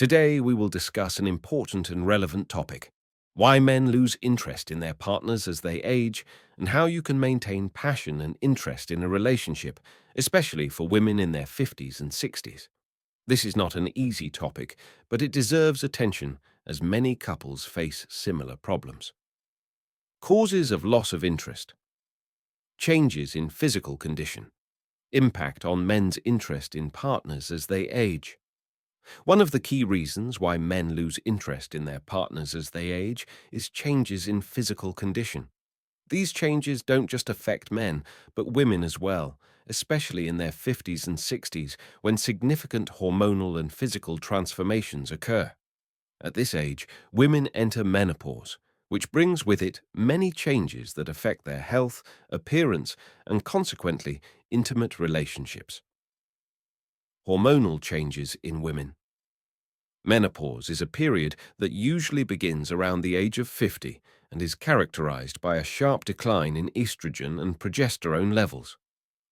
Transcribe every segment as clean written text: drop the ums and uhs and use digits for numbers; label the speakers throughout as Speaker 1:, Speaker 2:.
Speaker 1: Today, we will discuss an important and relevant topic: why men lose interest in their partners as they age, and how you can maintain passion and interest in a relationship, especially for women in their 50s and 60s. This is not an easy topic, but it deserves attention as many couples face similar problems. Causes of loss of interest: changes in physical condition, impact on men's interest in partners as they age. One of the key reasons why men lose interest in their partners as they age is changes in physical condition. These changes don't just affect men, but women as well, especially in their 50s and 60s, when significant hormonal and physical transformations occur. At this age, women enter menopause, which brings with it many changes that affect their health, appearance, and consequently, intimate relationships. Hormonal changes in women. Menopause is a period that usually begins around the age of 50 and is characterized by a sharp decline in estrogen and progesterone levels.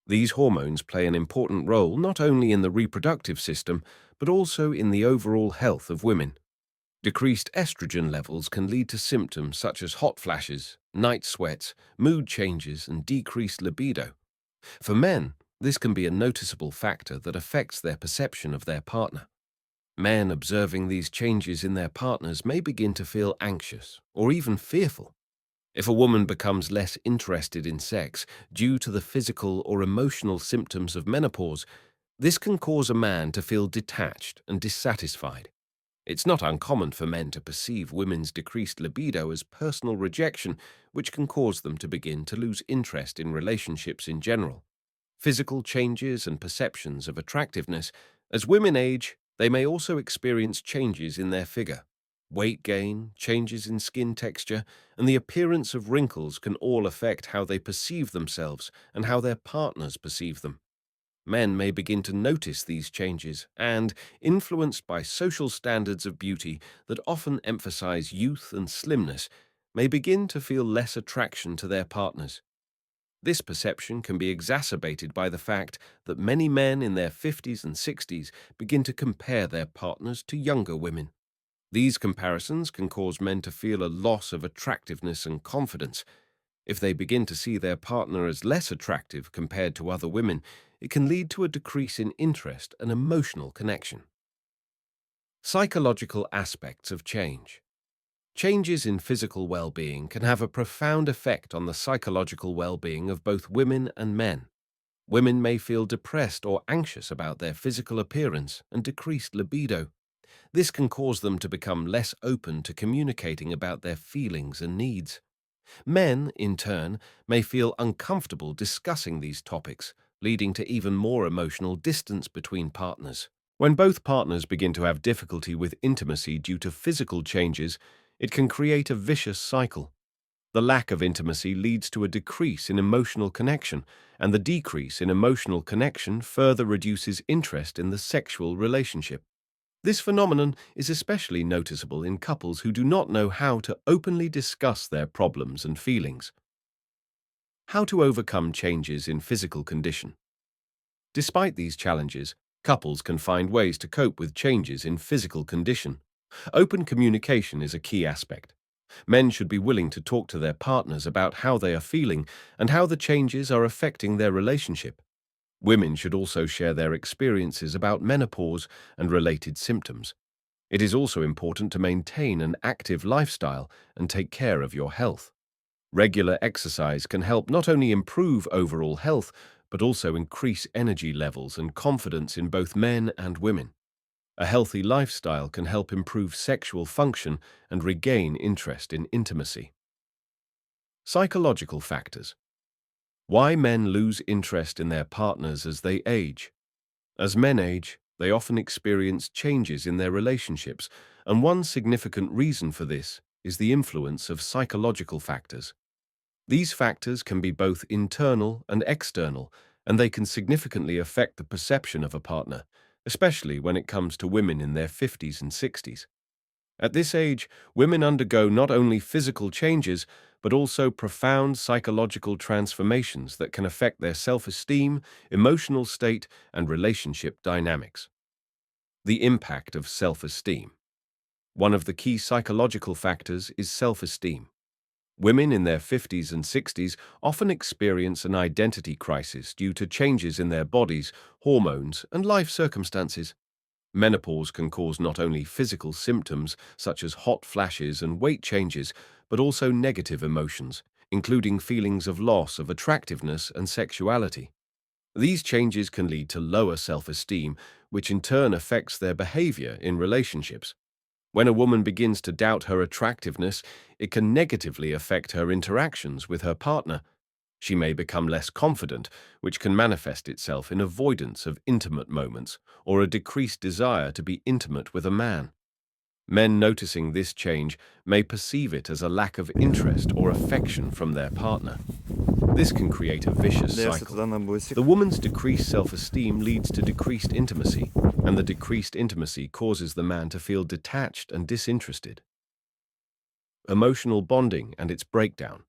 Speaker 1: These hormones play an important role not only in the reproductive system, but also in the overall health of women. Decreased estrogen levels can lead to symptoms such as hot flashes, night sweats, mood changes, and decreased libido. For men, this can be a noticeable factor that affects their perception of their partner. Men observing these changes in their partners may begin to feel anxious or even fearful. If a woman becomes less interested in sex due to the physical or emotional symptoms of menopause, this can cause a man to feel detached and dissatisfied. It's not uncommon for men to perceive women's decreased libido as personal rejection, which can cause them to begin to lose interest in relationships in general. Physical changes and perceptions of attractiveness. As women age, they may also experience changes in their figure. Weight gain, changes in skin texture, and the appearance of wrinkles can all affect how they perceive themselves and how their partners perceive them. Men may begin to notice these changes and, influenced by social standards of beauty that often emphasize youth and slimness, may begin to feel less attraction to their partners. This perception can be exacerbated by the fact that many men in their 50s and 60s begin to compare their partners to younger women. These comparisons can cause men to feel a loss of attractiveness and confidence. If they begin to see their partner as less attractive compared to other women, it can lead to a decrease in interest and emotional connection. Psychological aspects of change. Changes in physical well-being can have a profound effect on the psychological well-being of both women and men. Women may feel depressed or anxious about their physical appearance and decreased libido. This can cause them to become less open to communicating about their feelings and needs. Men, in turn, may feel uncomfortable discussing these topics, leading to even more emotional distance between partners. When both partners begin to have difficulty with intimacy due to physical changes, it can create a vicious cycle. The lack of intimacy leads to a decrease in emotional connection, and the decrease in emotional connection further reduces interest in the sexual relationship. This phenomenon is especially noticeable in couples who do not know how to openly discuss their problems and feelings. How to overcome changes in physical condition. Despite these challenges, couples can find ways to cope with changes in physical condition. Open communication is a key aspect. Men should be willing to talk to their partners about how they are feeling and how the changes are affecting their relationship. Women should also share their experiences about menopause and related symptoms. It is also important to maintain an active lifestyle and take care of your health. Regular exercise can help not only improve overall health, but also increase energy levels and confidence in both men and women. A healthy lifestyle can help improve sexual function and regain interest in intimacy. Psychological factors. Why men lose interest in their partners as they age. As men age, they often experience changes in their relationships, and one significant reason for this is the influence of psychological factors. These factors can be both internal and external, and they can significantly affect the perception of a partner, especially when it comes to women in their 50s and 60s. At this age, women undergo not only physical changes, but also profound psychological transformations that can affect their self-esteem, emotional state, and relationship dynamics. The impact of self-esteem. One of the key psychological factors is self-esteem. Women in their 50s and 60s often experience an identity crisis due to changes in their bodies, hormones, and life circumstances. Menopause can cause not only physical symptoms such as hot flashes and weight changes, but also negative emotions, including feelings of loss of attractiveness and sexuality. These changes can lead to lower self-esteem, which in turn affects their behavior in relationships. When a woman begins to doubt her attractiveness, it can negatively affect her interactions with her partner. She may become less confident, which can manifest itself in avoidance of intimate moments or a decreased desire to be intimate with a man. Men noticing this change may perceive it as a lack of interest or affection from their partner. This can create a vicious cycle. The woman's decreased self-esteem leads to decreased intimacy, and the decreased intimacy causes the man to feel detached and disinterested. Emotional bonding and its breakdown.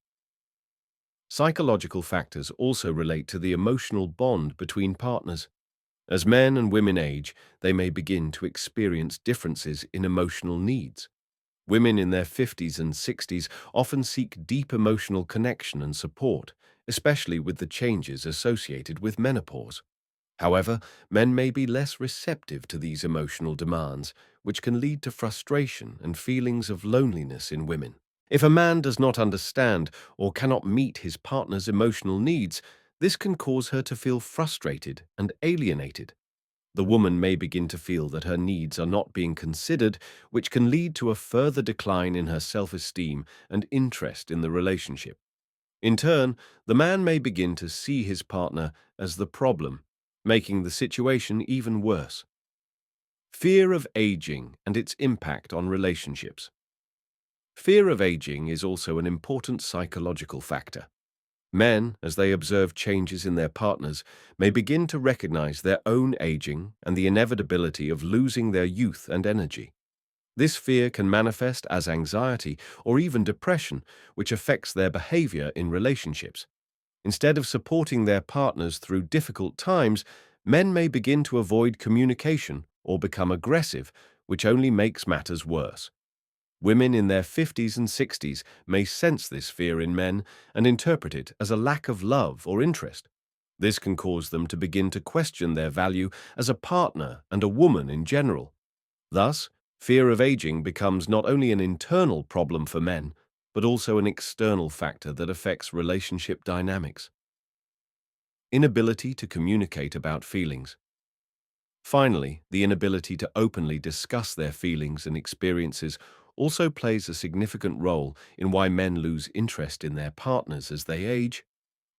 Speaker 1: Psychological factors also relate to the emotional bond between partners. As men and women age, they may begin to experience differences in emotional needs. Women in their 50s and 60s often seek deep emotional connection and support, especially with the changes associated with menopause. However, men may be less receptive to these emotional demands, which can lead to frustration and feelings of loneliness in women. If a man does not understand or cannot meet his partner's emotional needs, this can cause her to feel frustrated and alienated. The woman may begin to feel that her needs are not being considered, which can lead to a further decline in her self-esteem and interest in the relationship. In turn, the man may begin to see his partner as the problem, making the situation even worse. Fear of aging and its impact on relationships. Fear of aging is also an important psychological factor. Men, as they observe changes in their partners, may begin to recognize their own aging and the inevitability of losing their youth and energy. This fear can manifest as anxiety or even depression, which affects their behavior in relationships. Instead of supporting their partners through difficult times, men may begin to avoid communication or become aggressive, which only makes matters worse. Women in their 50s and 60s may sense this fear in men and interpret it as a lack of love or interest. This can cause them to begin to question their value as a partner and a woman in general. Thus, fear of aging becomes not only an internal problem for men, but also an external factor that affects relationship dynamics. Inability to communicate about feelings. Finally, the inability to openly discuss their feelings and experiences also plays a significant role in why men lose interest in their partners as they age.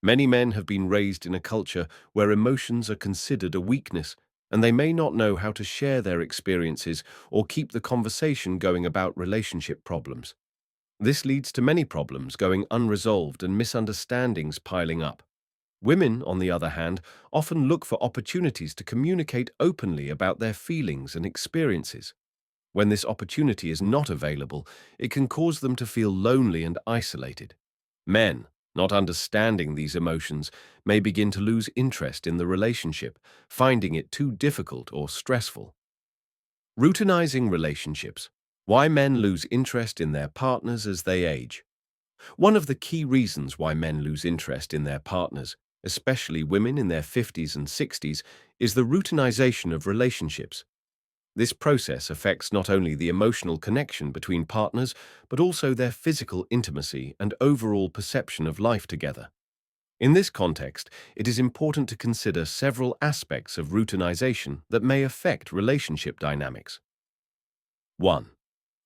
Speaker 1: Many men have been raised in a culture where emotions are considered a weakness, and they may not know how to share their experiences or keep the conversation going about relationship problems. This leads to many problems going unresolved and misunderstandings piling up. Women, on the other hand, often look for opportunities to communicate openly about their feelings and experiences. When this opportunity is not available, it can cause them to feel lonely and isolated. Men, not understanding these emotions, may begin to lose interest in the relationship, finding it too difficult or stressful. Routinizing relationships. Why men lose interest in their partners as they age. One of the key reasons why men lose interest in their partners, especially women in their 50s and 60s, is the routinization of relationships. This process affects not only the emotional connection between partners, but also their physical intimacy and overall perception of life together. In this context, it is important to consider several aspects of routinization that may affect relationship dynamics. 1.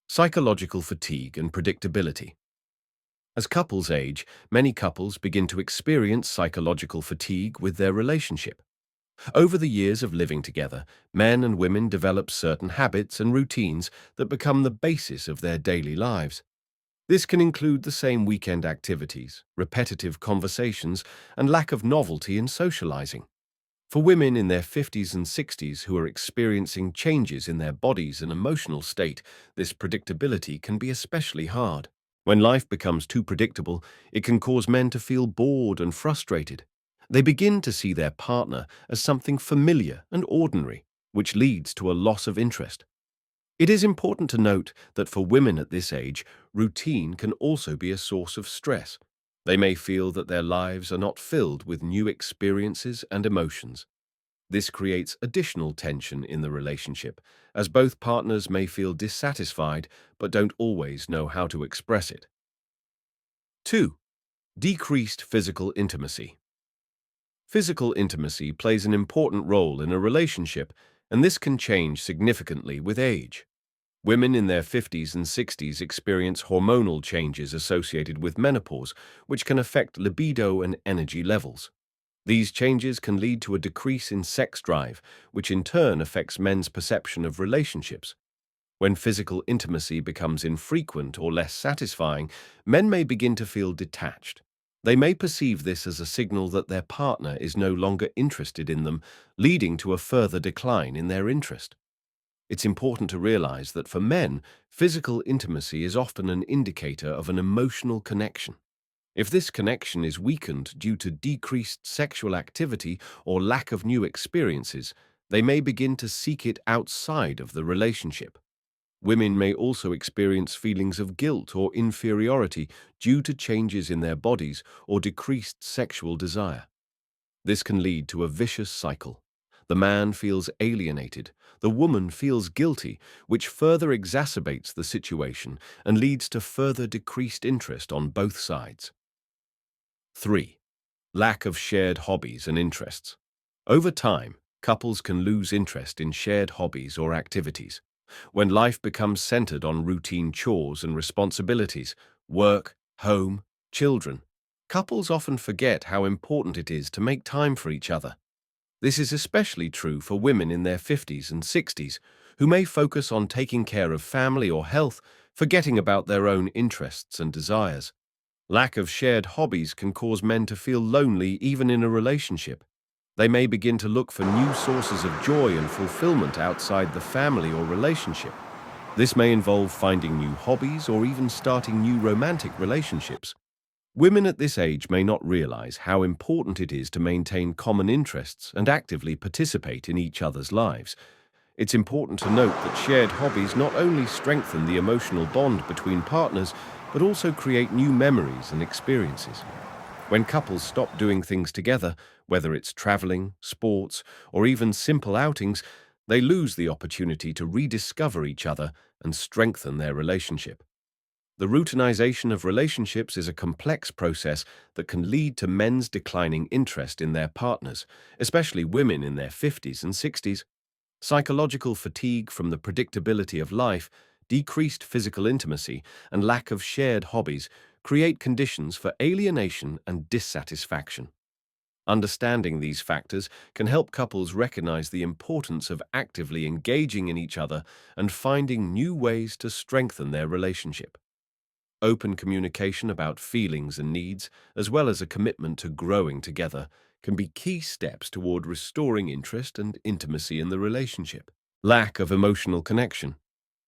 Speaker 1: Psychological fatigue and predictability. As couples age, many couples begin to experience psychological fatigue with their relationship. Over the years of living together, men and women develop certain habits and routines that become the basis of their daily lives. This can include the same weekend activities, repetitive conversations, and lack of novelty in socializing. For women in their 50s and 60s who are experiencing changes in their bodies and emotional state, this predictability can be especially hard. When life becomes too predictable, it can cause men to feel bored and frustrated. They begin to see their partner as something familiar and ordinary, which leads to a loss of interest. It is important to note that for women at this age, routine can also be a source of stress. They may feel that their lives are not filled with new experiences and emotions. This creates additional tension in the relationship, as both partners may feel dissatisfied but don't always know how to express it. 2. Decreased physical intimacy. Physical intimacy plays an important role in a relationship, and this can change significantly with age. Women in their 50s and 60s experience hormonal changes associated with menopause, which can affect libido and energy levels. These changes can lead to a decrease in sex drive, which in turn affects men's perception of relationships. When physical intimacy becomes infrequent or less satisfying, men may begin to feel detached. They may perceive this as a signal that their partner is no longer interested in them, leading to a further decline in their interest. It's important to realize that for men, physical intimacy is often an indicator of an emotional connection. If this connection is weakened due to decreased sexual activity or lack of new experiences, they may begin to seek it outside of the relationship. Women may also experience feelings of guilt or inferiority due to changes in their bodies or decreased sexual desire. This can lead to a vicious cycle. The man feels alienated, the woman feels guilty, which further exacerbates the situation and leads to further decreased interest on both sides. 3. Lack of shared hobbies and interests. Over time, couples can lose interest in shared hobbies or activities. When life becomes centered on routine chores and responsibilities, work, home, children, couples often forget how important it is to make time for each other. This is especially true for women in their 50s and 60s, who may focus on taking care of family or health, forgetting about their own interests and desires. Lack of shared hobbies can cause men to feel lonely even in a relationship. They may begin to look for new sources of joy and fulfillment outside the family or relationship. This may involve finding new hobbies or even starting new romantic relationships. Women at this age may not realize how important it is to maintain common interests and actively participate in each other's lives. It's important to note that shared hobbies not only strengthen the emotional bond between partners, but also create new memories and experiences. When couples stop doing things together, whether it's traveling, sports, or even simple outings, they lose the opportunity to rediscover each other and strengthen their relationship. The routinization of relationships is a complex process that can lead to men's declining interest in their partners, especially women in their 50s and 60s. Psychological fatigue from the predictability of life, decreased physical intimacy, and lack of shared hobbies create conditions for alienation and dissatisfaction. Understanding these factors can help couples recognize the importance of actively engaging in each other and finding new ways to strengthen their relationship. Open communication about feelings and needs, as well as a commitment to growing together, can be key steps toward restoring interest and intimacy in the relationship. Lack of emotional connection.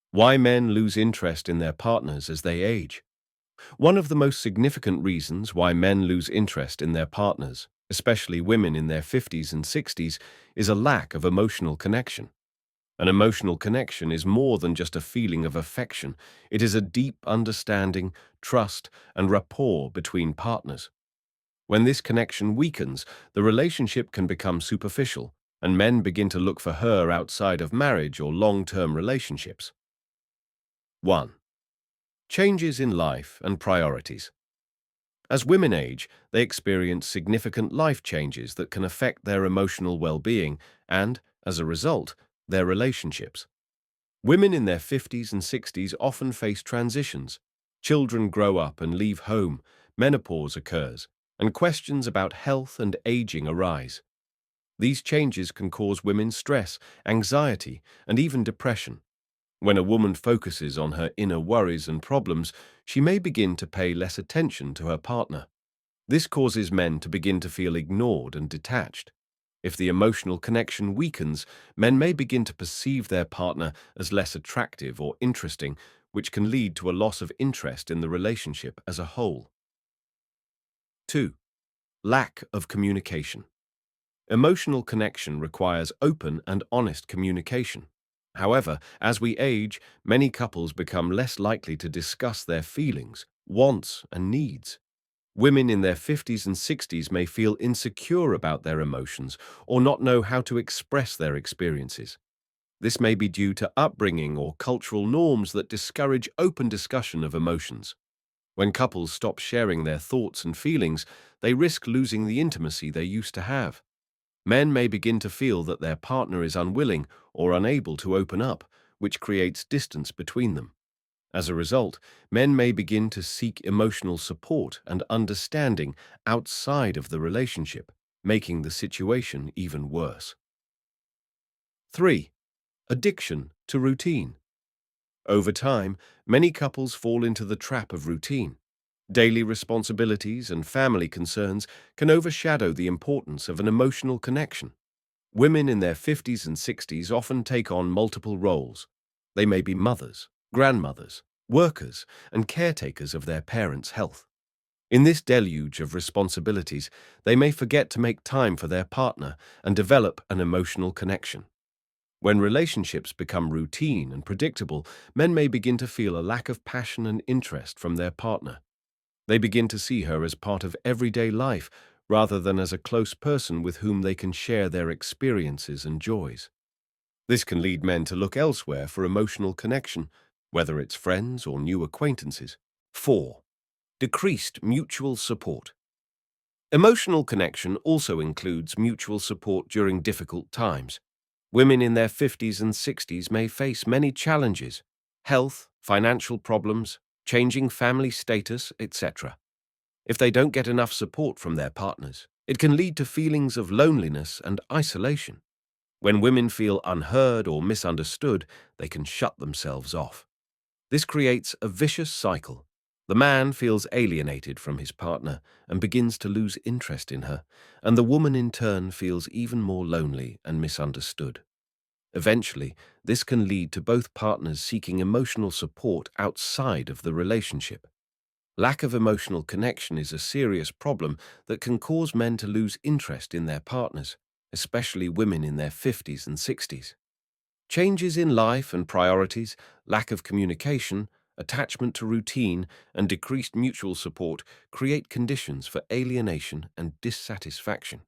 Speaker 1: Why men lose interest in their partners as they age. One of the most significant reasons why men lose interest in their partners, especially women in their 50s and 60s, is a lack of emotional connection. An emotional connection is more than just a feeling of affection. It is a deep understanding, trust, and rapport between partners. When this connection weakens, the relationship can become superficial, and men begin to look for her outside of marriage or long-term relationships. 1. Changes in life and priorities. As women age, they experience significant life changes that can affect their emotional well-being and, as a result, their relationships. Women in their 50s and 60s often face transitions. Children grow up and leave home, menopause occurs, and questions about health and aging arise. These changes can cause women stress, anxiety, and even depression. When a woman focuses on her inner worries and problems, she may begin to pay less attention to her partner. This causes men to begin to feel ignored and detached. If the emotional connection weakens, men may begin to perceive their partner as less attractive or interesting, which can lead to a loss of interest in the relationship as a whole. 2. Lack of communication. Emotional connection requires open and honest communication. However, as we age, many couples become less likely to discuss their feelings, wants, and needs. Women in their 50s and 60s may feel insecure about their emotions or not know how to express their experiences. This may be due to upbringing or cultural norms that discourage open discussion of emotions. When couples stop sharing their thoughts and feelings, they risk losing the intimacy they used to have. Men may begin to feel that their partner is unwilling or unable to open up, which creates distance between them. As a result, men may begin to seek emotional support and understanding outside of the relationship, making the situation even worse. 3. Addiction to routine. Over time, many couples fall into the trap of routine. Daily responsibilities and family concerns can overshadow the importance of an emotional connection. Women in their 50s and 60s often take on multiple roles. They may be mothers, grandmothers, workers, and caretakers of their parents' health. In this deluge of responsibilities, they may forget to make time for their partner and develop an emotional connection. When relationships become routine and predictable, men may begin to feel a lack of passion and interest from their partner. They begin to see her as part of everyday life rather than as a close person with whom they can share their experiences and joys. This can lead men to look elsewhere for emotional connection, whether it's friends or new acquaintances. 4. Decreased mutual support. Emotional connection also includes mutual support during difficult times. Women in their 50s and 60s may face many challenges: health, financial problems, changing family status, etc. If they don't get enough support from their partners, it can lead to feelings of loneliness and isolation. When women feel unheard or misunderstood, they can shut themselves off. This creates a vicious cycle. The man feels alienated from his partner and begins to lose interest in her, and the woman in turn feels even more lonely and misunderstood. Eventually, this can lead to both partners seeking emotional support outside of the relationship. Lack of emotional connection is a serious problem that can cause men to lose interest in their partners, especially women in their 50s and 60s. Changes in life and priorities, lack of communication, attachment to routine, and decreased mutual support create conditions for alienation and dissatisfaction.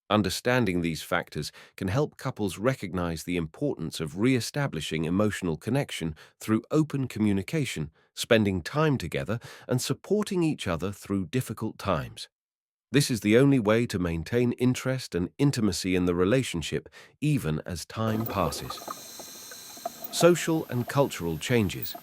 Speaker 1: Understanding these factors can help couples recognize the importance of re-establishing emotional connection through open communication, spending time together, and supporting each other through difficult times. This is the only way to maintain interest and intimacy in the relationship even as time passes. Social and cultural changes.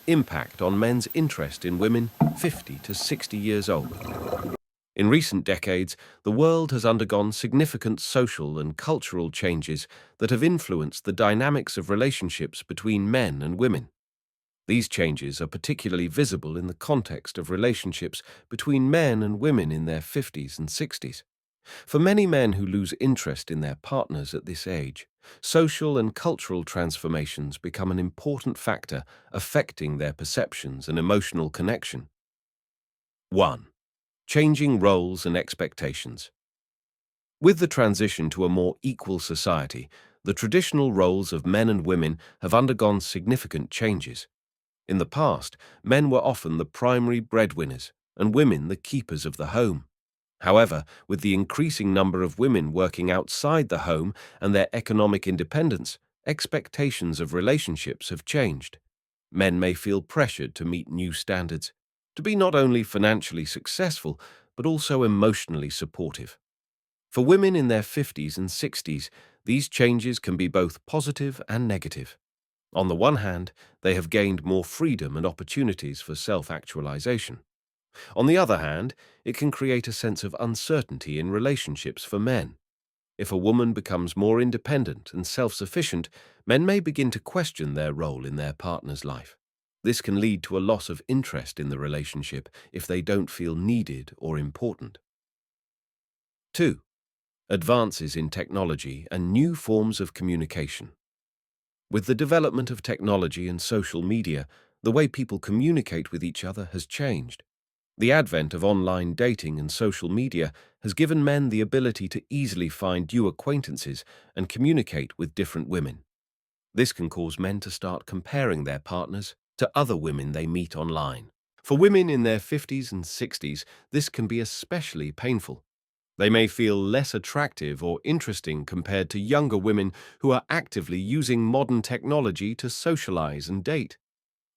Speaker 1: Impact on men's interest in women 50 to 60 years old. In recent decades, the world has undergone significant social and cultural changes that have influenced the dynamics of relationships between men and women. These changes are particularly visible in the context of relationships between men and women in their 50s and 60s. For many men who lose interest in their partners at this age, social and cultural transformations become an important factor affecting their perceptions and emotional connection. 1. Changing roles and expectations. With the transition to a more equal society, the traditional roles of men and women have undergone significant changes. In the past, men were often the primary breadwinners and women the keepers of the home. However, with the increasing number of women working outside the home and their economic independence, expectations of relationships have changed. Men may feel pressured to meet new standards, to be not only financially successful, but also emotionally supportive. For women in their 50s and 60s, these changes can be both positive and negative. On the one hand, they have gained more freedom and opportunities for self-actualization. On the other hand, it can create a sense of uncertainty in relationships for men. If a woman becomes more independent and self-sufficient, men may begin to question their role in their partner's life. This can lead to a loss of interest in the relationship if they don't feel needed or important. 2. Advances in technology and new forms of communication. With the development of technology and social media, the way people communicate with each other has changed. The advent of online dating and social media has given men the ability to easily find new acquaintances and communicate with different women. This can cause men to start comparing their partners to other women they meet online. For women in their 50s and 60s, this can be especially painful. They may feel less attractive or interesting compared to younger women who are actively using modern technology to socialize and date.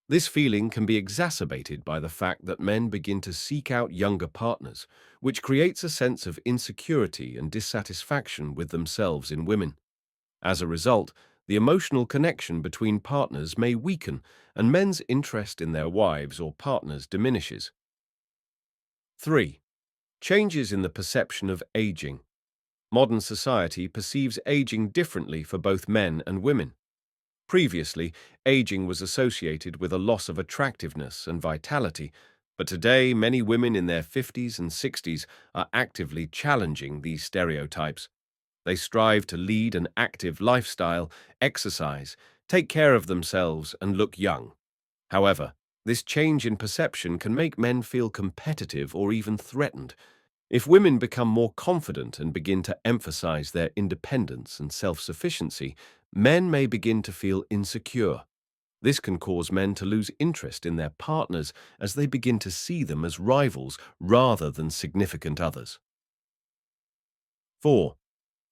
Speaker 1: This feeling can be exacerbated by the fact that men begin to seek out younger partners, which creates a sense of insecurity and dissatisfaction with themselves in women. As a result, the emotional connection between partners may weaken and men's interest in their wives or partners diminishes. 3. Changes in the perception of aging. Modern society perceives aging differently for both men and women. Previously, aging was associated with a loss of attractiveness and vitality, but today many women in their 50s and 60s are actively challenging these stereotypes. They strive to lead an active lifestyle, exercise, take care of themselves, and look young. However, this change in perception can make men feel competitive or even threatened. If women become more confident and begin to emphasize their independence and self-sufficiency, men may begin to feel insecure. This can cause men to lose interest in their partners as they begin to see them as rivals rather than significant others. 4.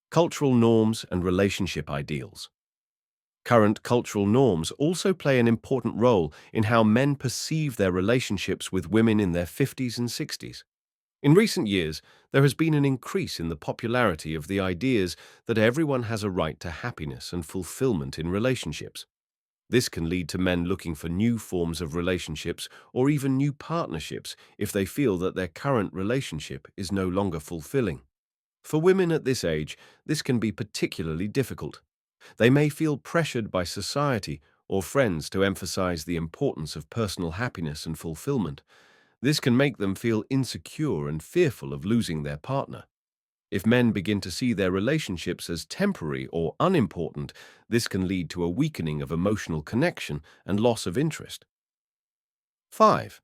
Speaker 1: Cultural norms and relationship ideals. Current cultural norms also play an important role in how men perceive their relationships with women in their 50s and 60s. In recent years, there has been an increase in the popularity of the ideas that everyone has a right to happiness and fulfillment in relationships. This can lead to men looking for new forms of relationships or even new partnerships if they feel that their current relationship is no longer fulfilling. For women at this age, this can be particularly difficult. They may feel pressured by society or friends to emphasize the importance of personal happiness and fulfillment. This can make them feel insecure and fearful of losing their partner. If men begin to see their relationships as temporary or unimportant, this can lead to a weakening of emotional connection and loss of interest. 5.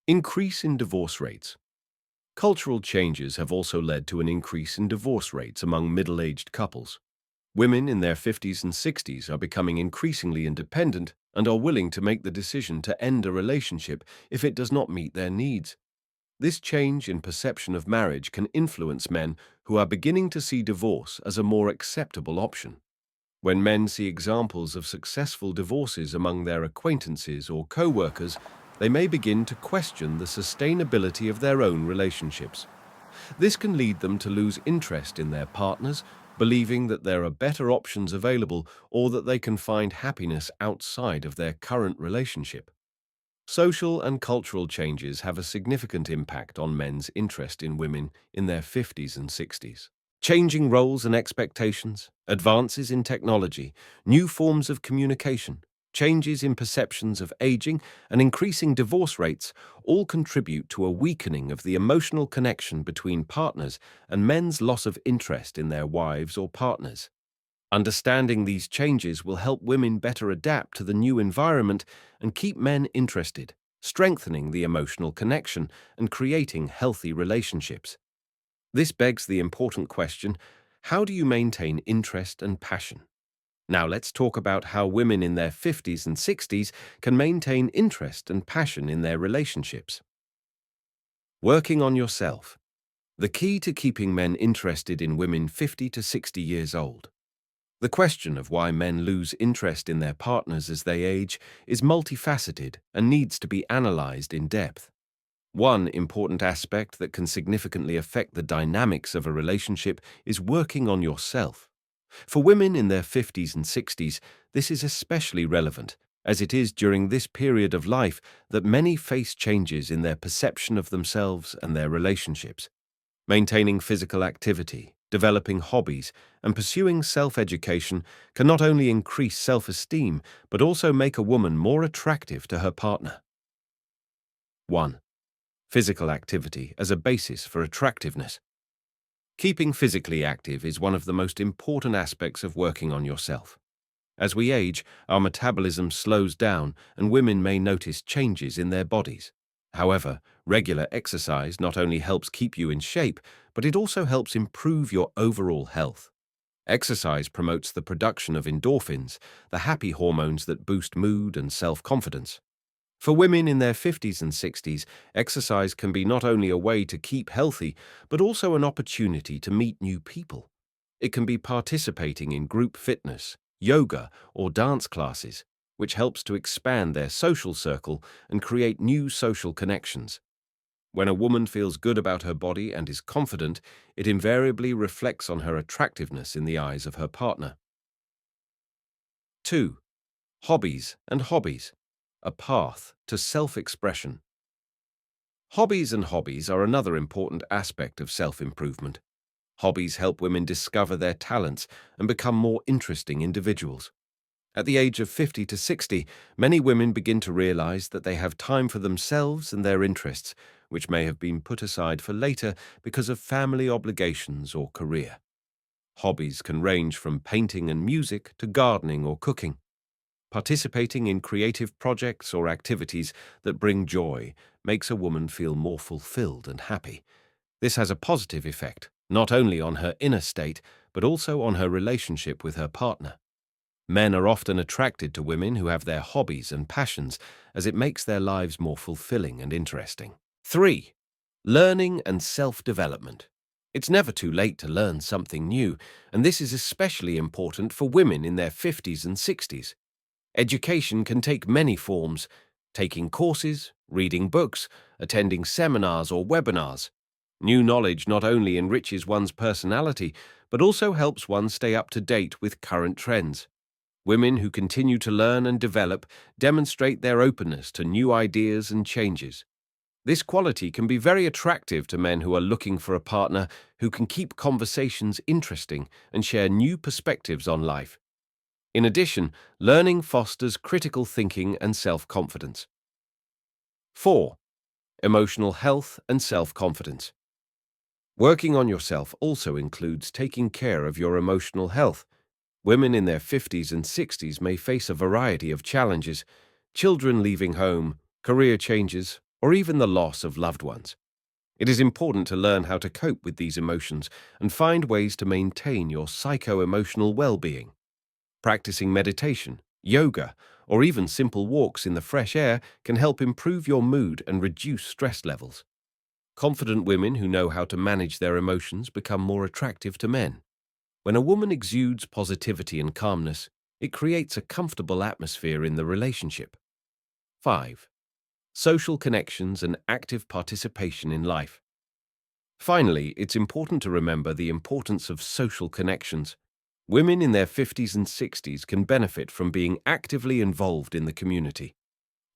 Speaker 1: Increase in divorce rates. Cultural changes have also led to an increase in divorce rates among middle-aged couples. Women in their 50s and 60s are becoming increasingly independent and are willing to make the decision to end a relationship if it does not meet their needs. This change in perception of marriage can influence men who are beginning to see divorce as a more acceptable option. When men see examples of successful divorces among their acquaintances or co-workers, they may begin to question the sustainability of their own relationships. This can lead them to lose interest in their partners, believing that there are better options available or that they can find happiness outside of their current relationship. Social and cultural changes have a significant impact on men's interest in women in their 50s and 60s. Changing roles and expectations, advances in technology, new forms of communication, changes in perceptions of aging, and increasing divorce rates all contribute to a weakening of the emotional connection between partners and men's loss of interest in their wives or partners. Understanding these changes will help women better adapt to the new environment and keep men interested, strengthening the emotional connection and creating healthy relationships. This begs the important question, how do you maintain interest and passion? Now let's talk about how women in their 50s and 60s can maintain interest and passion in their relationships. Working on yourself. The key to keeping men interested in women 50 to 60 years old. The question of why men lose interest in their partners as they age is multifaceted and needs to be analyzed in depth. One important aspect that can significantly affect the dynamics of a relationship is working on yourself. For women in their 50s and 60s, this is especially relevant, as it is during this period of life that many face changes in their perception of themselves and their relationships. Maintaining physical activity, developing hobbies, and pursuing self-education can not only increase self-esteem, but also make a woman more attractive to her partner. 1. Physical activity as a basis for attractiveness. Keeping physically active is one of the most important aspects of working on yourself. As we age, our metabolism slows down and women may notice changes in their bodies. However, regular exercise not only helps keep you in shape, but it also helps improve your overall health. Exercise promotes the production of endorphins, the happy hormones that boost mood and self-confidence. For women in their 50s and 60s, exercise can be not only a way to keep healthy, but also an opportunity to meet new people. It can be participating in group fitness, yoga, or dance classes, which helps to expand their social circle and create new social connections. When a woman feels good about her body and is confident, it invariably reflects on her attractiveness in the eyes of her partner. 2. Hobbies and hobbies. A path to self-expression. Hobbies are another important aspect of self-improvement. Hobbies help women discover their talents and become more interesting individuals. At the age of 50 to 60, many women begin to realize that they have time for themselves and their interests, which may have been put aside for later because of family obligations or career. Hobbies can range from painting and music to gardening or cooking. Participating in creative projects or activities that bring joy makes a woman feel more fulfilled and happy. This has a positive effect, not only on her inner state, but also on her relationship with her partner. Men are often attracted to women who have their hobbies and passions, as it makes their lives more fulfilling and interesting. 3. Learning and self-development. It's never too late to learn something new, and this is especially important for women in their 50s and 60s. Education can take many forms: taking courses, reading books, attending seminars or webinars. New knowledge not only enriches one's personality, but also helps one stay up to date with current trends. Women who continue to learn and develop demonstrate their openness to new ideas and changes. This quality can be very attractive to men who are looking for a partner who can keep conversations interesting and share new perspectives on life. In addition, learning fosters critical thinking and self-confidence. 4. Emotional health and self-confidence. Working on yourself also includes taking care of your emotional health. Women in their 50s and 60s may face a variety of challenges: children leaving home, career changes, or even the loss of loved ones. It is important to learn how to cope with these emotions and find ways to maintain your psycho-emotional well-being. Practicing meditation, yoga, or even simple walks in the fresh air can help improve your mood and reduce stress levels. Confident women who know how to manage their emotions become more attractive to men. When a woman exudes positivity and calmness, it creates a comfortable atmosphere in the relationship. 5. Social connections and active participation in life. Finally, it's important to remember the importance of social connections. Women in their 50s and 60s can benefit from being actively involved in the community.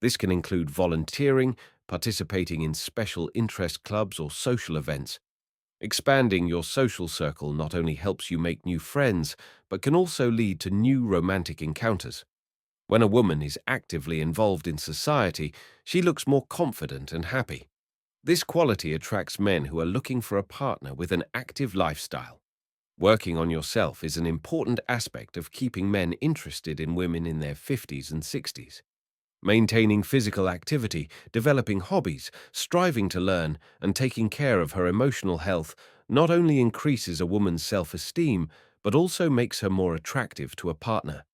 Speaker 1: This can include volunteering, participating in special interest clubs or social events. Expanding your social circle not only helps you make new friends, but can also lead to new romantic encounters. When a woman is actively involved in society, she looks more confident and happy. This quality attracts men who are looking for a partner with an active lifestyle. Working on yourself is an important aspect of keeping men interested in women in their 50s and 60s. Maintaining physical activity, developing hobbies, striving to learn, and taking care of her emotional health not only increases a woman's self-esteem, but also makes her more attractive to a partner.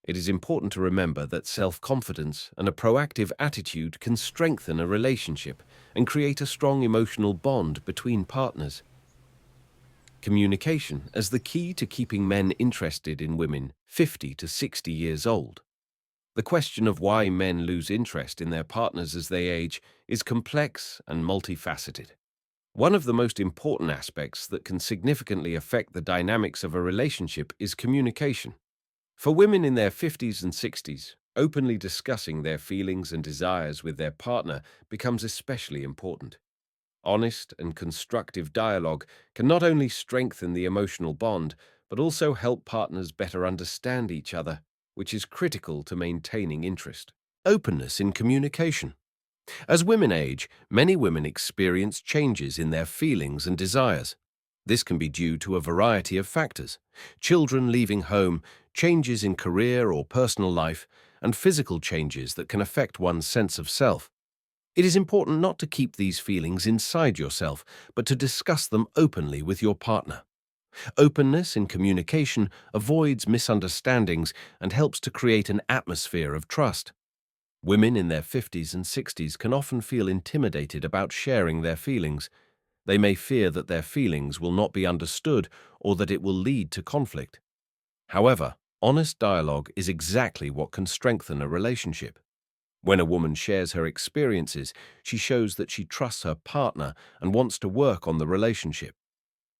Speaker 1: It is important to remember that self-confidence and a proactive attitude can strengthen a relationship and create a strong emotional bond between partners. Communication as the key to keeping men interested in women 50 to 60 years old. The question of why men lose interest in their partners as they age is complex and multifaceted. One of the most important aspects that can significantly affect the dynamics of a relationship is communication. For women in their 50s and 60s, openly discussing their feelings and desires with their partner becomes especially important. Honest and constructive dialogue can not only strengthen the emotional bond, but also help partners better understand each other, which is critical to maintaining interest. Openness in communication. As women age, many women experience changes in their feelings and desires. This can be due to a variety of factors: children leaving home, changes in career or personal life, and physical changes that can affect one's sense of self. It is important not to keep these feelings inside yourself, but to discuss them openly with your partner. Openness in communication avoids misunderstandings and helps to create an atmosphere of trust. Women in their 50s and 60s can often feel intimidated about sharing their feelings. They may fear that their feelings will not be understood or that it will lead to conflict. However, honest dialogue is exactly what can strengthen a relationship. When a woman shares her experiences, she shows that she trusts her partner and wants to work on the relationship.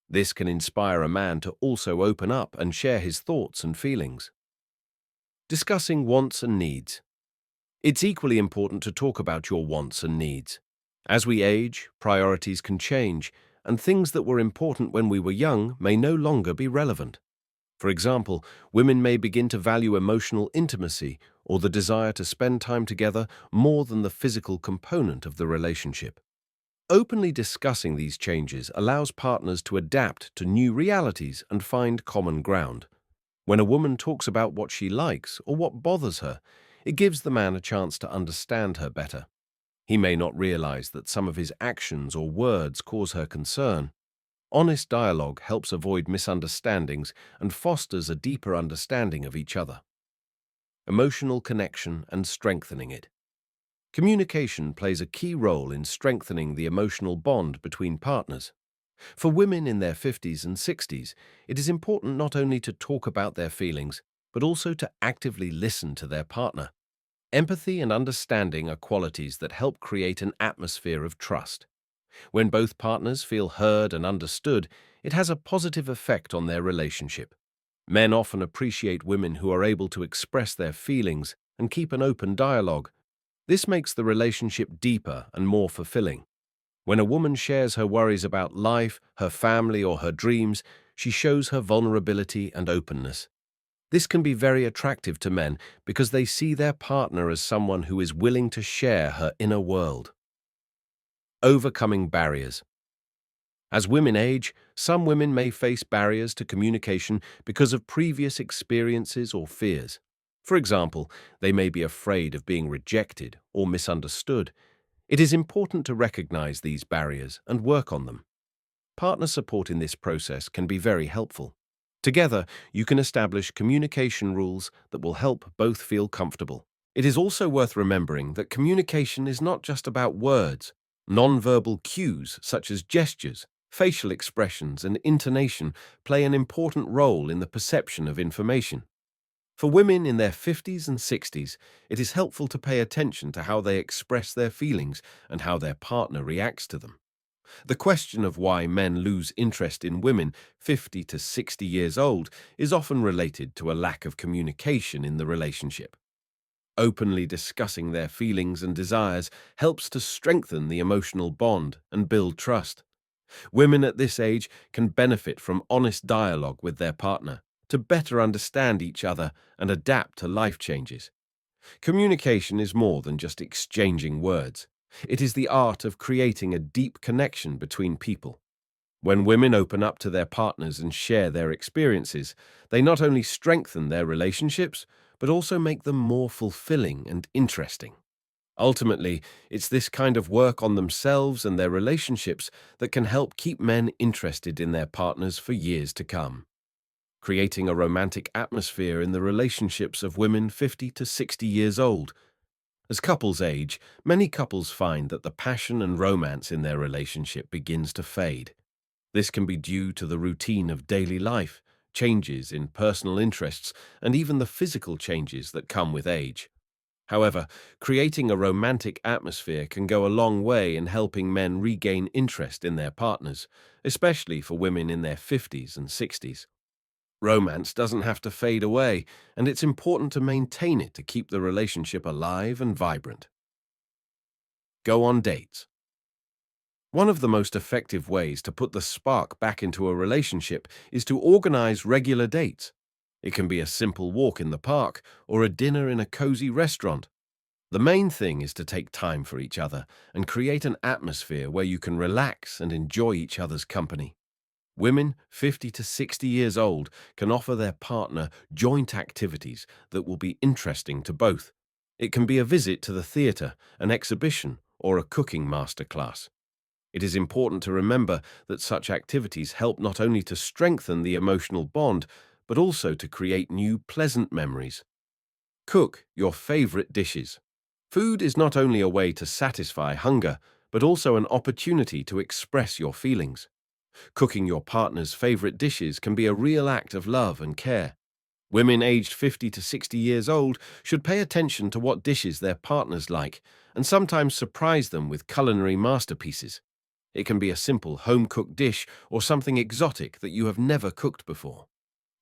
Speaker 1: This can inspire a man to also open up and share his thoughts and feelings. Discussing wants and needs. It's equally important to talk about your wants and needs. As we age, priorities can change, and things that were important when we were young may no longer be relevant. For example, women may begin to value emotional intimacy or the desire to spend time together more than the physical component of the relationship. Openly discussing these changes allows partners to adapt to new realities and find common ground. When a woman talks about what she likes or what bothers her, it gives the man a chance to understand her better. He may not realize that some of his actions or words cause her concern. Honest dialogue helps avoid misunderstandings and fosters a deeper understanding of each other. Emotional connection and strengthening it. Communication plays a key role in strengthening the emotional bond between partners. For women in their 50s and 60s, it is important not only to talk about their feelings, but also to actively listen to their partner. Empathy and understanding are qualities that help create an atmosphere of trust. When both partners feel heard and understood, it has a positive effect on their relationship. Men often appreciate women who are able to express their feelings and keep an open dialogue. This makes the relationship deeper and more fulfilling. When a woman shares her worries about life, her family, or her dreams, she shows her vulnerability and openness. This can be very attractive to men because they see their partner as someone who is willing to share her inner world. Overcoming barriers. As women age, some women may face barriers to communication because of previous experiences or fears. For example, they may be afraid of being rejected or misunderstood. It is important to recognize these barriers and work on them. Partner support in this process can be very helpful. Together, you can establish communication rules that will help both feel comfortable. It is also worth remembering that communication is not just about words. Nonverbal cues such as gestures, facial expressions, and intonation play an important role in the perception of information. For women in their 50s and 60s, it is helpful to pay attention to how they express their feelings and how their partner reacts to them. The question of why men lose interest in women 50 to 60 years old is often related to a lack of communication in the relationship. Openly discussing their feelings and desires helps to strengthen the emotional bond and build trust. Women at this age can benefit from honest dialogue with their partner to better understand each other and adapt to life changes. Communication is more than just exchanging words. It is the art of creating a deep connection between people. When women open up to their partners and share their experiences, they not only strengthen their relationships, but also make them more fulfilling and interesting. Ultimately, it's this kind of work on themselves and their relationships that can help keep men interested in their partners for years to come. Creating a romantic atmosphere in the relationships of women 50 to 60 years old. As couples age, many couples find that the passion and romance in their relationship begins to fade. This can be due to the routine of daily life, changes in personal interests, and even the physical changes that come with age. However, creating a romantic atmosphere can go a long way in helping men regain interest in their partners, especially for women in their 50s and 60s. Romance doesn't have to fade away, and it's important to maintain it to keep the relationship alive and vibrant. Go on dates. One of the most effective ways to put the spark back into a relationship is to organize regular dates. It can be a simple walk in the park or a dinner in a cozy restaurant. The main thing is to take time for each other and create an atmosphere where you can relax and enjoy each other's company. Women 50 to 60 years old can offer their partner joint activities that will be interesting to both. It can be a visit to the theatre, an exhibition, or a cooking masterclass. It is important to remember that such activities help not only to strengthen the emotional bond, but also to create new pleasant memories. Cook your favorite dishes. Food is not only a way to satisfy hunger, but also an opportunity to express your feelings. Cooking your partner's favorite dishes can be a real act of love and care. Women aged 50 to 60 years old should pay attention to what dishes their partners like and sometimes surprise them with culinary masterpieces. It can be a simple home-cooked dish or something exotic that you have never cooked before.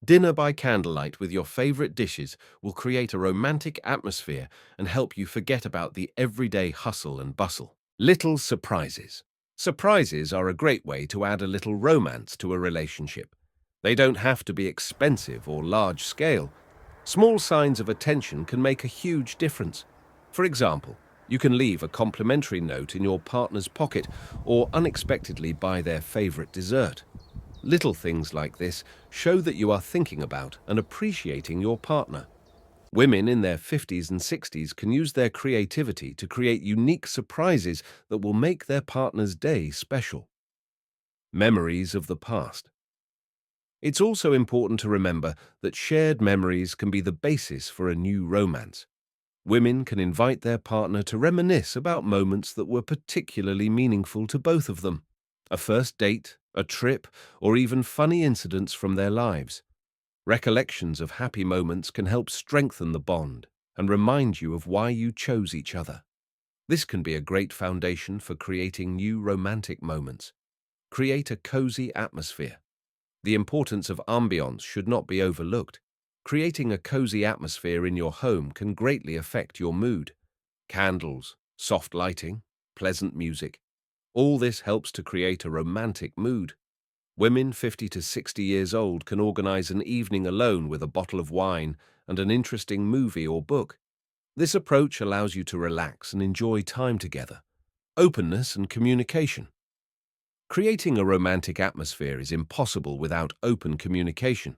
Speaker 1: Dinner by candlelight with your favorite dishes will create a romantic atmosphere and help you forget about the everyday hustle and bustle. Little surprises. Surprises are a great way to add a little romance to a relationship. They don't have to be expensive or large scale. Small signs of attention can make a huge difference. For example, you can leave a complimentary note in your partner's pocket or unexpectedly buy their favorite dessert. Little things like this show that you are thinking about and appreciating your partner. Women in their 50s and 60s can use their creativity to create unique surprises that will make their partner's day special. Memories of the past. It's also important to remember that shared memories can be the basis for a new romance. Women can invite their partner to reminisce about moments that were particularly meaningful to both of them. A first date, a trip, or even funny incidents from their lives. Recollections of happy moments can help strengthen the bond and remind you of why you chose each other. This can be a great foundation for creating new romantic moments. Create a cozy atmosphere. The importance of ambiance should not be overlooked. Creating a cozy atmosphere in your home can greatly affect your mood. Candles, soft lighting, pleasant music. All this helps to create a romantic mood. Women 50 to 60 years old can organize an evening alone with a bottle of wine and an interesting movie or book. This approach allows you to relax and enjoy time together. Openness and communication. Creating a romantic atmosphere is impossible without open communication.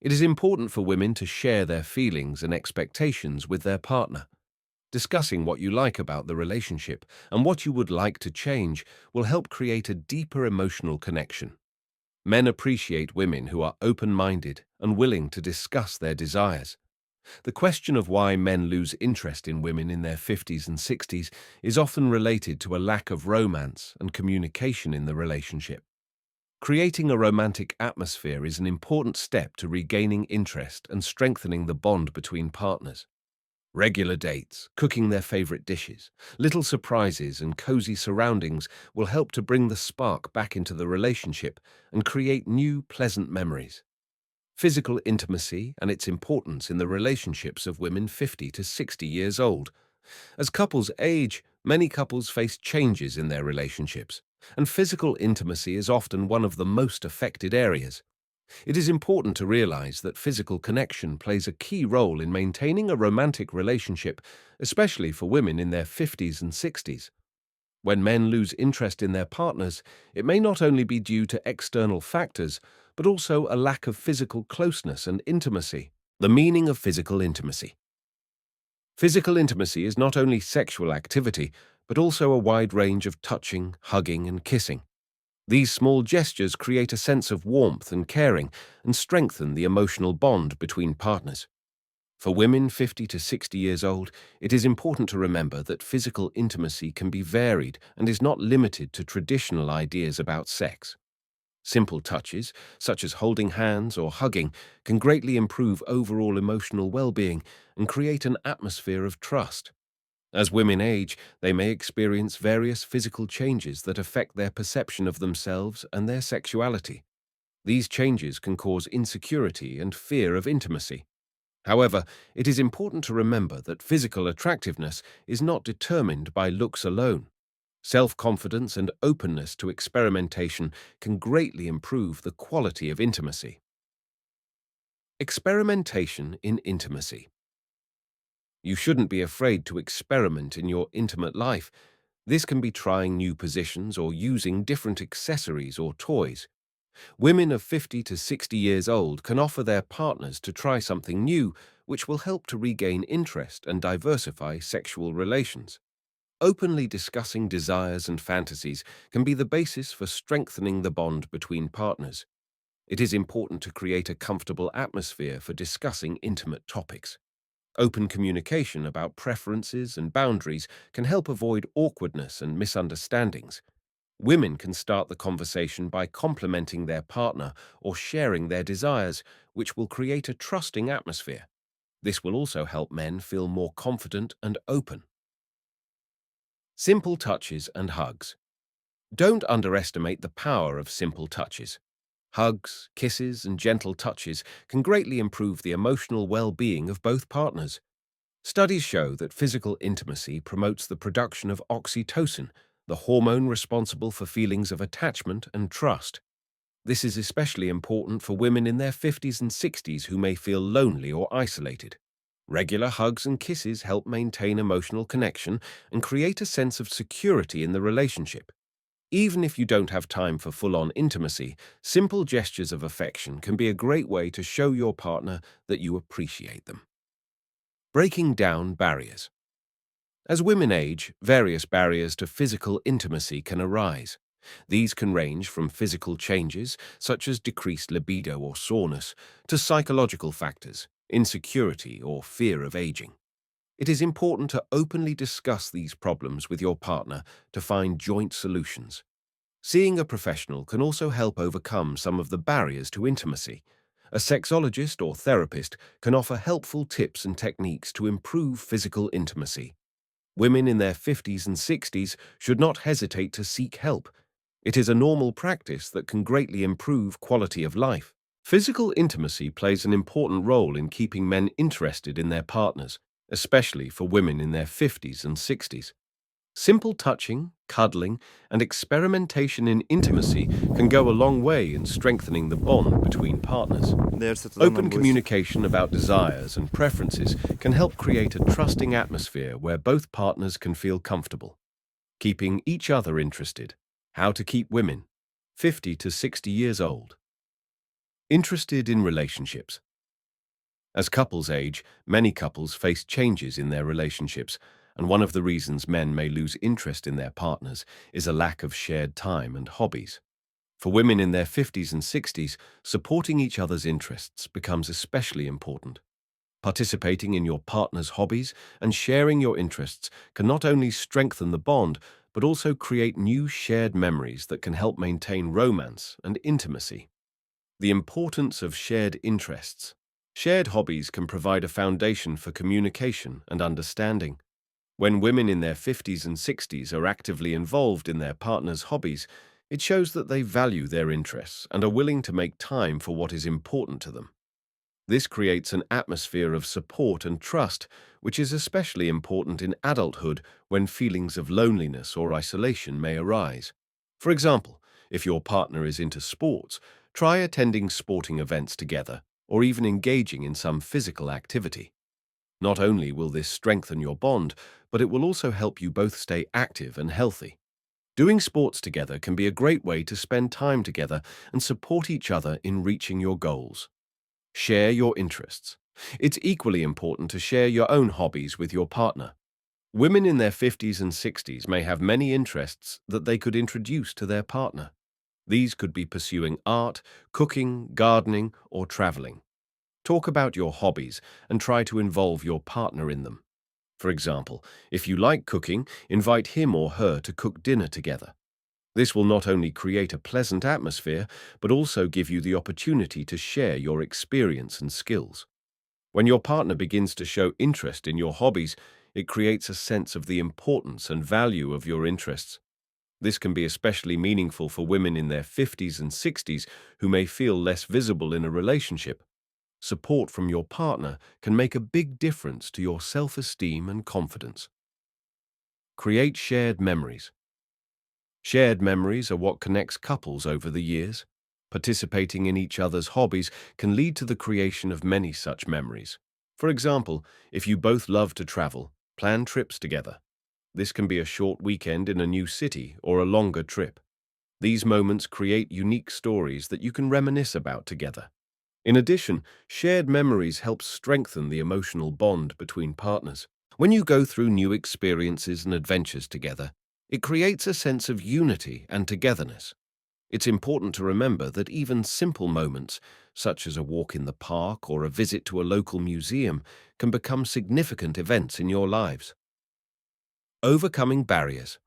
Speaker 1: It is important for women to share their feelings and expectations with their partner. Discussing what you like about the relationship and what you would like to change will help create a deeper emotional connection. Men appreciate women who are open-minded and willing to discuss their desires. The question of why men lose interest in women in their 50s and 60s is often related to a lack of romance and communication in the relationship. Creating a romantic atmosphere is an important step to regaining interest and strengthening the bond between partners. Regular dates, cooking their favorite dishes, little surprises and cozy surroundings will help to bring the spark back into the relationship and create new pleasant memories. Physical intimacy and its importance in the relationships of women 50 to 60 years old. As couples age, many couples face changes in their relationships, and physical intimacy is often one of the most affected areas. It is important to realize that physical connection plays a key role in maintaining a romantic relationship, especially for women in their 50s and 60s. When men lose interest in their partners, it may not only be due to external factors, but also a lack of physical closeness and intimacy. The meaning of physical intimacy. Physical intimacy is not only sexual activity, but also a wide range of touching, hugging, and kissing. These small gestures create a sense of warmth and caring and strengthen the emotional bond between partners. For women 50 to 60 years old, it is important to remember that physical intimacy can be varied and is not limited to traditional ideas about sex. Simple touches, such as holding hands or hugging, can greatly improve overall emotional well-being and create an atmosphere of trust. As women age, they may experience various physical changes that affect their perception of themselves and their sexuality. These changes can cause insecurity and fear of intimacy. However, it is important to remember that physical attractiveness is not determined by looks alone. Self-confidence and openness to experimentation can greatly improve the quality of intimacy. Experimentation in intimacy. You shouldn't be afraid to experiment in your intimate life. This can be trying new positions or using different accessories or toys. Women of 50 to 60 years old can offer their partners to try something new, which will help to regain interest and diversify sexual relations. Openly discussing desires and fantasies can be the basis for strengthening the bond between partners. It is important to create a comfortable atmosphere for discussing intimate topics. Open communication about preferences and boundaries can help avoid awkwardness and misunderstandings. Women can start the conversation by complimenting their partner or sharing their desires, which will create a trusting atmosphere. This will also help men feel more confident and open. Simple touches and hugs. Don't underestimate the power of simple touches. Hugs, kisses, and gentle touches can greatly improve the emotional well-being of both partners. Studies show that physical intimacy promotes the production of oxytocin, the hormone responsible for feelings of attachment and trust. This is especially important for women in their 50s and 60s who may feel lonely or isolated. Regular hugs and kisses help maintain emotional connection and create a sense of security in the relationship. Even if you don't have time for full-on intimacy, simple gestures of affection can be a great way to show your partner that you appreciate them. Breaking down barriers. As women age, various barriers to physical intimacy can arise. These can range from physical changes, such as decreased libido or soreness, to psychological factors, insecurity or fear of aging. It is important to openly discuss these problems with your partner to find joint solutions. Seeing a professional can also help overcome some of the barriers to intimacy. A sexologist or therapist can offer helpful tips and techniques to improve physical intimacy. Women in their 50s and 60s should not hesitate to seek help. It is a normal practice that can greatly improve quality of life. Physical intimacy plays an important role in keeping men interested in their partners, especially for women in their 50s and 60s. Simple touching, cuddling, and experimentation in intimacy can go a long way in strengthening the bond between partners. Open communication about desires and preferences can help create a trusting atmosphere where both partners can feel comfortable. Keeping each other interested. How to keep women, 50 to 60 years old, interested in relationships. As couples age, many couples face changes in their relationships, and one of the reasons men may lose interest in their partners is a lack of shared time and hobbies. For women in their 50s and 60s, supporting each other's interests becomes especially important. Participating in your partner's hobbies and sharing your interests can not only strengthen the bond, but also create new shared memories that can help maintain romance and intimacy. The importance of shared interests. Shared hobbies can provide a foundation for communication and understanding. When women in their 50s and 60s are actively involved in their partner's hobbies, it shows that they value their interests and are willing to make time for what is important to them. This creates an atmosphere of support and trust, which is especially important in adulthood when feelings of loneliness or isolation may arise. For example, if your partner is into sports, try attending sporting events together or even engaging in some physical activity. Not only will this strengthen your bond, but it will also help you both stay active and healthy. Doing sports together can be a great way to spend time together and support each other in reaching your goals. Share your interests. It's equally important to share your own hobbies with your partner. Women in their 50s and 60s may have many interests that they could introduce to their partner. These could be pursuing art, cooking, gardening, or traveling. Talk about your hobbies and try to involve your partner in them. For example, if you like cooking, invite him or her to cook dinner together. This will not only create a pleasant atmosphere, but also give you the opportunity to share your experience and skills. When your partner begins to show interest in your hobbies, it creates a sense of the importance and value of your interests. This can be especially meaningful for women in their 50s and 60s who may feel less visible in a relationship. Support from your partner can make a big difference to your self-esteem and confidence. Create shared memories. Shared memories are what connects couples over the years. Participating in each other's hobbies can lead to the creation of many such memories. For example, if you both love to travel, plan trips together. This can be a short weekend in a new city or a longer trip. These moments create unique stories that you can reminisce about together. In addition, shared memories help strengthen the emotional bond between partners. When you go through new experiences and adventures together, it creates a sense of unity and togetherness. It's important to remember that even simple moments, such as a walk in the park or a visit to a local museum, can become significant events in your lives. Overcoming barriers.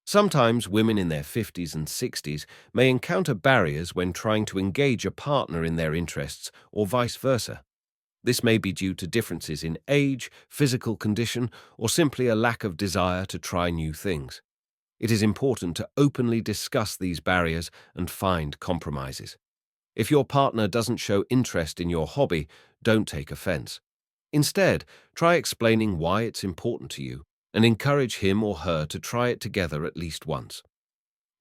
Speaker 1: Sometimes women in their 50s and 60s may encounter barriers when trying to engage a partner in their interests or vice versa. This may be due to differences in age, physical condition, or simply a lack of desire to try new things. It is important to openly discuss these barriers and find compromises. If your partner doesn't show interest in your hobby, don't take offense. Instead, try explaining why it's important to you and encourage him or her to try it together at least once.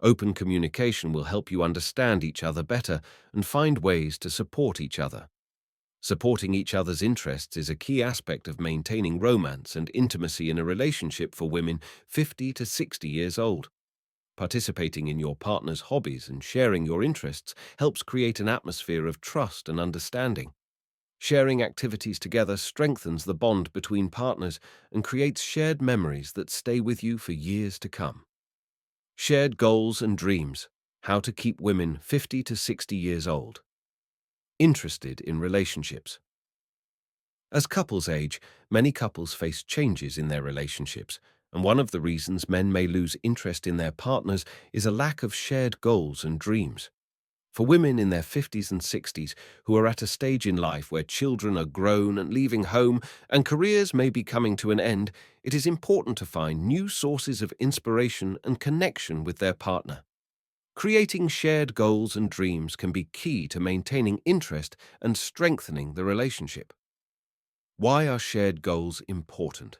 Speaker 1: Open communication will help you understand each other better and find ways to support each other. Supporting each other's interests is a key aspect of maintaining romance and intimacy in a relationship for women 50 to 60 years old. Participating in your partner's hobbies and sharing your interests helps create an atmosphere of trust and understanding. Sharing activities together strengthens the bond between partners and creates shared memories that stay with you for years to come. Shared goals and dreams. How to keep women 50 to 60 years old interested in relationships. As couples age, many couples face changes in their relationships, and one of the reasons men may lose interest in their partners is a lack of shared goals and dreams. For women in their 50s and 60s who are at a stage in life where children are grown and leaving home and careers may be coming to an end, it is important to find new sources of inspiration and connection with their partner. Creating shared goals and dreams can be key to maintaining interest and strengthening the relationship. Why are shared goals important?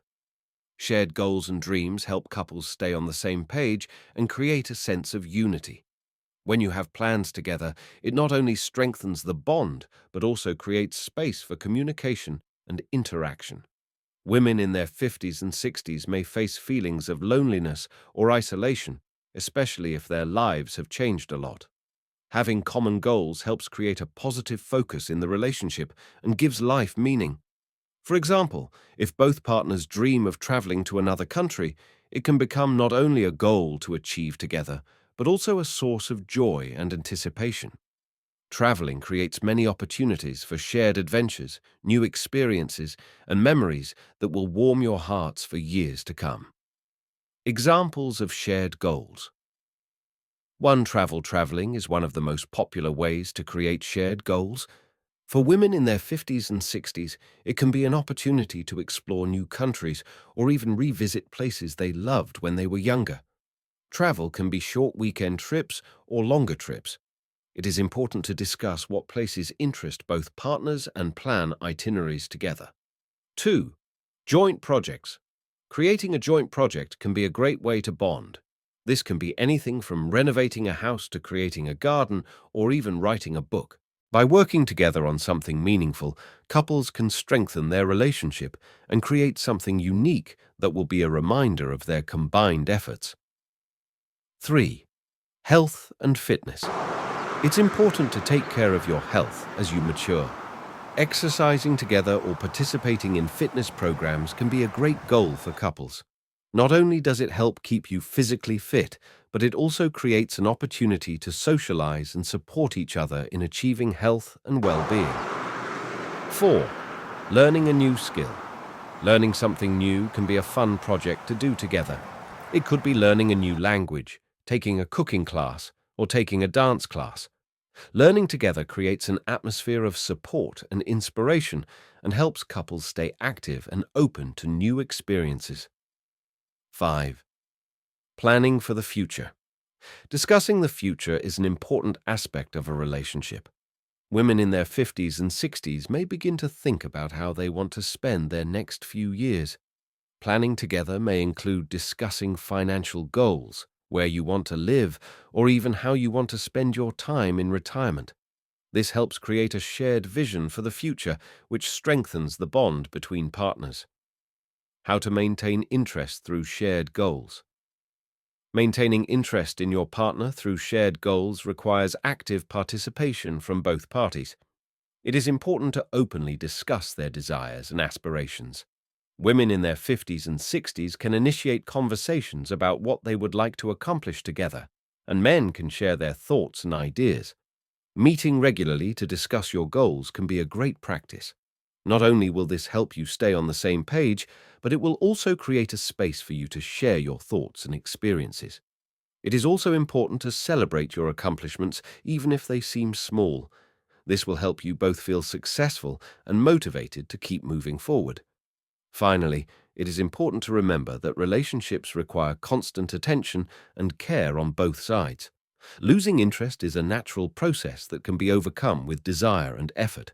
Speaker 1: Shared goals and dreams help couples stay on the same page and create a sense of unity. When you have plans together, it not only strengthens the bond, but also creates space for communication and interaction. Women in their 50s and 60s may face feelings of loneliness or isolation, especially if their lives have changed a lot. Having common goals helps create a positive focus in the relationship and gives life meaning. For example, if both partners dream of traveling to another country, it can become not only a goal to achieve together, but also a source of joy and anticipation. Traveling creates many opportunities for shared adventures, new experiences, and memories that will warm your hearts for years to come. Examples of shared goals. Traveling is one of the most popular ways to create shared goals. For women in their 50s and 60s, it can be an opportunity to explore new countries or even revisit places they loved when they were younger. Travel can be short weekend trips or longer trips. It is important to discuss what places interest both partners and plan itineraries together. 2. Joint projects. Creating a joint project can be a great way to bond. This can be anything from renovating a house to creating a garden or even writing a book. By working together on something meaningful, couples can strengthen their relationship and create something unique that will be a reminder of their combined efforts. 3. Health and fitness. It's important to take care of your health as you mature. Exercising together or participating in fitness programs can be a great goal for couples. Not only does it help keep you physically fit, but it also creates an opportunity to socialize and support each other in achieving health and well-being. 4. Learning a new skill. Learning something new can be a fun project to do together. It could be learning a new language, taking a cooking class, or taking a dance class. Learning together creates an atmosphere of support and inspiration and helps couples stay active and open to new experiences. 5. Planning for the future. Discussing the future is an important aspect of a relationship. Women in their 50s and 60s may begin to think about how they want to spend their next few years. Planning together may include discussing financial goals, where you want to live, or even how you want to spend your time in retirement. This helps create a shared vision for the future, which strengthens the bond between partners. How to maintain interest through shared goals. Maintaining interest in your partner through shared goals requires active participation from both parties. It is important to openly discuss their desires and aspirations. Women in their 50s and 60s can initiate conversations about what they would like to accomplish together, and men can share their thoughts and ideas. Meeting regularly to discuss your goals can be a great practice. Not only will this help you stay on the same page, but it will also create a space for you to share your thoughts and experiences. It is also important to celebrate your accomplishments, even if they seem small. This will help you both feel successful and motivated to keep moving forward. Finally, it is important to remember that relationships require constant attention and care on both sides. Losing interest is a natural process that can be overcome with desire and effort.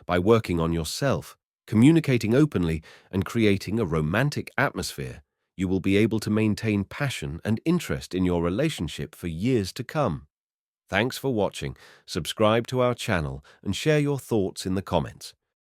Speaker 1: By working on yourself, communicating openly, and creating a romantic atmosphere, you will be able to maintain passion and interest in your relationship for years to come. Thanks for watching. Subscribe to our channel and share your thoughts in the comments.